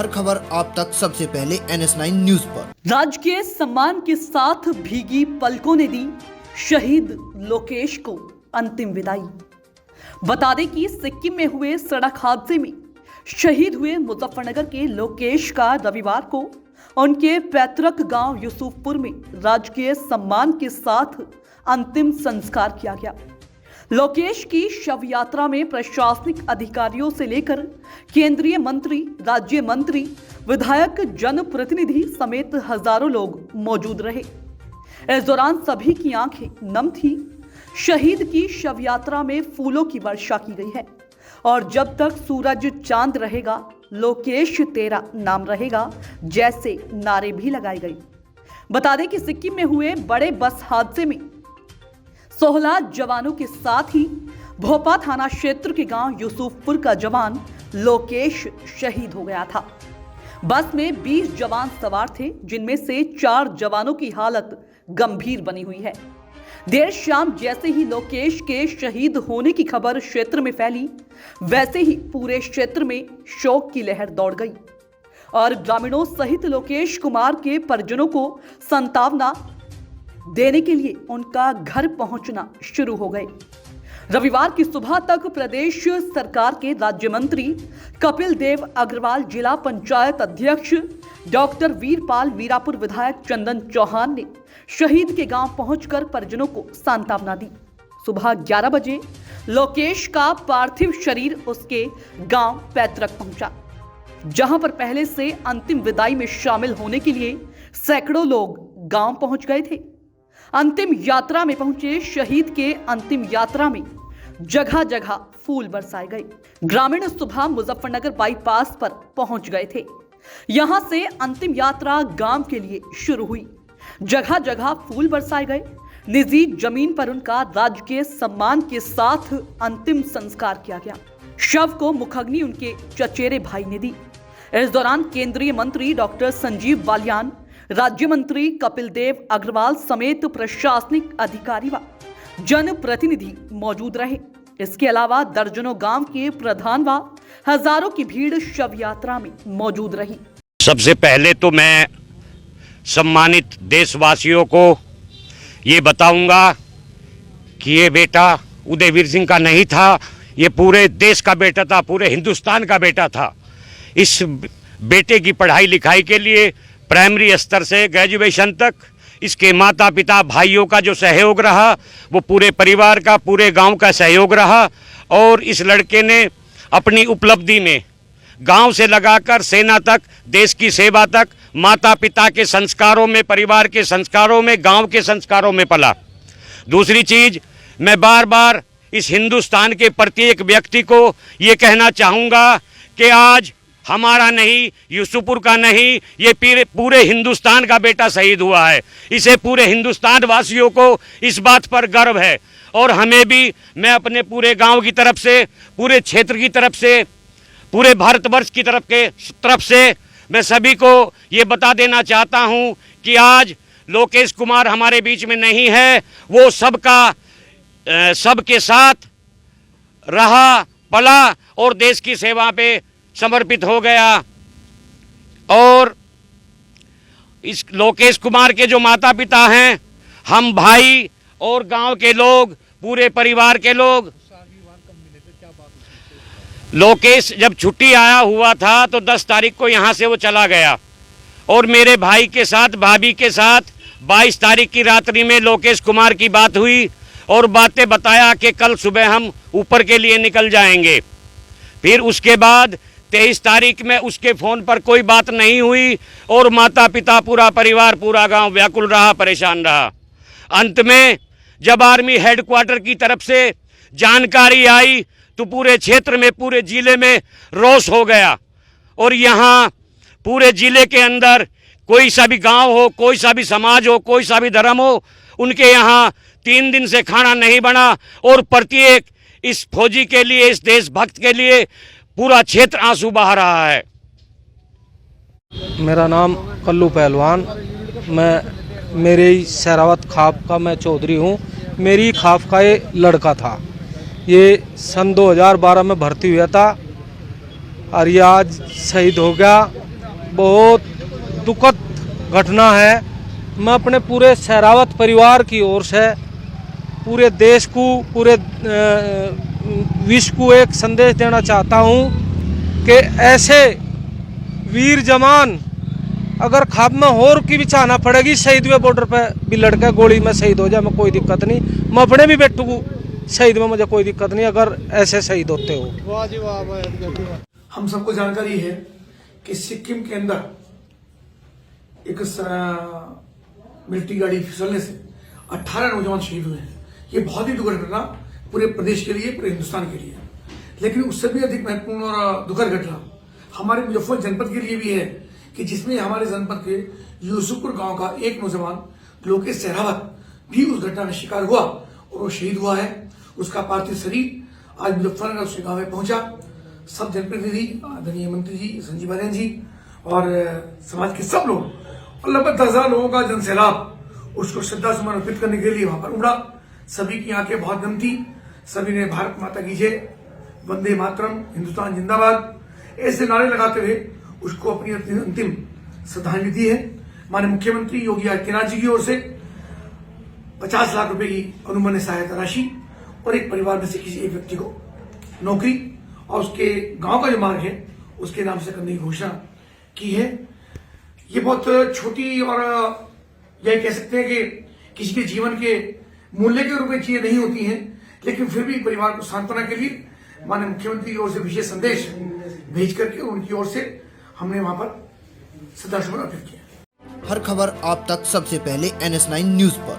हर खबर आप तक सबसे पहले NS9 न्यूज पर। राजकीय सम्मान के साथ भीगी पलकों ने दी शहीद लोकेश को अंतिम विदाई। बता दें कि सिक्किम में हुए सड़क हादसे में शहीद हुए मुजफ्फरनगर के लोकेश का रविवार को उनके पैतृक गांव यूसुफपुर में राजकीय सम्मान के साथ अंतिम संस्कार किया गया। लोकेश की शव यात्रा में प्रशासनिक अधिकारियों से लेकर केंद्रीय मंत्री, राज्य मंत्री, विधायक, जनप्रतिनिधि समेत हजारों लोग मौजूद रहे। इस दौरान सभी की आंखें नम थी। शहीद की शव यात्रा में फूलों की वर्षा की गई है और जब तक सूरज चांद रहेगा लोकेश तेरा नाम रहेगा जैसे नारे भी लगाए गए। बता दें कि सिक्किम में हुए बड़े बस हादसे में 16 जवानों के साथ ही भोपा थाना क्षेत्र के गांव यूसुफपुर का जवान लोकेश शहीद हो गया था। बस में 20 जवान सवार थे, जिनमें से 4 जवानों की हालत गंभीर बनी हुई है। देर शाम जैसे ही लोकेश के शहीद होने की खबर क्षेत्र में फैली, वैसे ही पूरे क्षेत्र में शोक की लहर दौड़ गई और ग्रामीणों सहित लोकेश कुमार के परिजनों को सांत्वना देने के लिए उनका घर पहुंचना शुरू हो गए। रविवार की सुबह तक प्रदेश सरकार के राज्य मंत्री कपिल देव अग्रवाल, जिला पंचायत अध्यक्ष डॉक्टर वीरपाल, मीरापुर विधायक चंदन चौहान ने शहीद के गांव पहुंचकर परिजनों को सांत्वना दी। सुबह 11 बजे लोकेश का पार्थिव शरीर उसके गांव पैतृक पहुंचा, जहां पर पहले से अंतिम विदाई में शामिल होने के लिए सैकड़ों लोग गांव पहुंच गए थे। अंतिम यात्रा में पहुंचे शहीद के अंतिम यात्रा में जगह जगह फूल बरसाए गए। ग्रामीण सुबह मुजफ्फरनगर बाईपास पर पहुंच गए थे। यहां से अंतिम यात्रा गांव के लिए शुरू हुई। जगह जगह फूल बरसाए गए। निजी जमीन पर उनका राजकीय सम्मान के साथ अंतिम संस्कार किया गया। शव को मुखग्नि उनके चचेरे भाई ने दी। इस दौरान केंद्रीय मंत्री डॉक्टर संजीव बालियान, राज्य मंत्री कपिल देव अग्रवाल समेत प्रशासनिक अधिकारी व जनप्रतिनिधि मौजूद रहे। इसके अलावा दर्जनों गांव के प्रधान व हजारों की भीड़ शव यात्रा में मौजूद रही। सबसे पहले तो मैं सम्मानित देशवासियों को ये बताऊंगा कि ये बेटा उदयवीर सिंह का नहीं था, ये पूरे देश का बेटा था, पूरे हिंदुस्तान का बेटा था। इस बेटे की पढ़ाई लिखाई के लिए प्राइमरी स्तर से ग्रेजुएशन तक इसके माता पिता भाइयों का जो सहयोग रहा, वो पूरे परिवार का, पूरे गांव का सहयोग रहा और इस लड़के ने अपनी उपलब्धि में गांव से लगाकर सेना तक, देश की सेवा तक, माता पिता के संस्कारों में, परिवार के संस्कारों में, गांव के संस्कारों में पला। दूसरी चीज़, मैं बार बार इस हिंदुस्तान के प्रत्येक व्यक्ति को ये कहना चाहूँगा कि आज हमारा नहीं, यूसुफपुर का नहीं, ये पूरे हिंदुस्तान का बेटा शहीद हुआ है। इसे पूरे हिंदुस्तान वासियों को इस बात पर गर्व है और हमें भी, मैं अपने पूरे गांव की तरफ से, पूरे क्षेत्र की तरफ से, पूरे भारतवर्ष की तरफ से मैं सभी को ये बता देना चाहता हूं कि आज लोकेश कुमार हमारे बीच में नहीं है। वो सबके साथ रहा, पला और देश की सेवा पे समर्पित हो गया। और इस लोकेश कुमार के जो माता पिता हैं, हम भाई और गांव के लोग, पूरे परिवार के लोग, लोकेश जब छुट्टी आया हुआ था तो 10 तारीख को यहाँ से वो चला गया और मेरे भाई के साथ, भाभी के साथ 22 तारीख की रात्रि में लोकेश कुमार की बात हुई और बातें बताया कि कल सुबह हम ऊपर के लिए निकल जाएंगे। फिर उसके बाद 23 तारीख में उसके फ़ोन पर कोई बात नहीं हुई और माता पिता, पूरा परिवार, पूरा गांव व्याकुल रहा, परेशान रहा। अंत में जब आर्मी हेडक्वार्टर की तरफ से जानकारी आई तो पूरे क्षेत्र में, पूरे जिले में रोष हो गया और यहाँ पूरे जिले के अंदर कोई सा भी गांव हो, कोई सा भी समाज हो, कोई सा भी धर्म हो, उनके यहाँ 3 दिन से खाना नहीं बना और प्रत्येक इस फौजी के लिए, इस देशभक्त के लिए पूरा क्षेत्र आंसू बहा रहा है। मेरा नाम कल्लू पहलवान, मेरे सहरावत खाप का मैं चौधरी हूँ। मेरी खाप का ये लड़का था, ये सन 2012 में भर्ती हुआ था और ये आज शहीद हो गया। बहुत दुखद घटना है। मैं अपने पूरे सहरावत परिवार की ओर से पूरे देश को, पूरे विश्व को एक संदेश देना चाहता हूँ कि ऐसे वीर जवान अगर खाब में और की भी चाहना पड़ेगी, शहीद हुए बॉर्डर पे भी लड़का गोली में शहीद हो जाए, मैं कोई दिक्कत नहीं। मैं अपने भी बेटू को शहीद में मुझे कोई दिक्कत नहीं अगर ऐसे शहीद होते हो। हम सबको जानकारी है कि सिक्किम के अंदर एक मिलिट्री गाड़ी फिसलने से 18 नौजवान शहीद हुए हैं। ये बहुत ही दुखद घटना पूरे प्रदेश के लिए, पूरे हिंदुस्तान के लिए। लेकिन उससे भी अधिक महत्वपूर्ण और दुखद घटना हमारे मुजफ्फर जनपद के लिए भी है कि जिसमें हमारे जनपद के यूसुफपुर गांव का एक नौजवान लोकेश सहरावत भी उस घटना का शिकार हुआ और वो शहीद हुआ है। उसका पार्थिव शरीर आज मुजफ्फरनगर उसके गांव में पहुंचा। सब जनप्रतिनिधि, आदरणीय मंत्री जी संजीव आर्यन जी और समाज के सब लोग और लगभग 10,000 लोगों का जनसैलाब उसको श्रद्धा सुमन अर्पित करने के लिए वहां पर उमड़ा। सभी की आंखें बहुत नम थी। सभी ने भारत माता की जय, वंदे मातरम, हिंदुस्तान जिंदाबाद ऐसे नारे लगाते हुए उसको अपनी अंतिम श्रद्धांजलि दी है। माननीय मुख्यमंत्री योगी आदित्यनाथ जी की ओर से 50 लाख रुपए की अनुमन्य सहायता राशि और एक परिवार में से किसी एक व्यक्ति को नौकरी और उसके गांव का जो मार्ग है उसके नाम से करने की घोषणा की है। ये बहुत छोटी और यह कह सकते हैं कि किसी के जीवन के मूल्य के रूप में चीजें नहीं होती हैं, लेकिन फिर भी परिवार को सांत्वना के लिए माननीय मुख्यमंत्री की ओर से विशेष संदेश भेज करके उनकी ओर से हमने वहां पर श्रद्धासुमन अर्पित किया। हर खबर आप तक सबसे पहले NS9 न्यूज पर।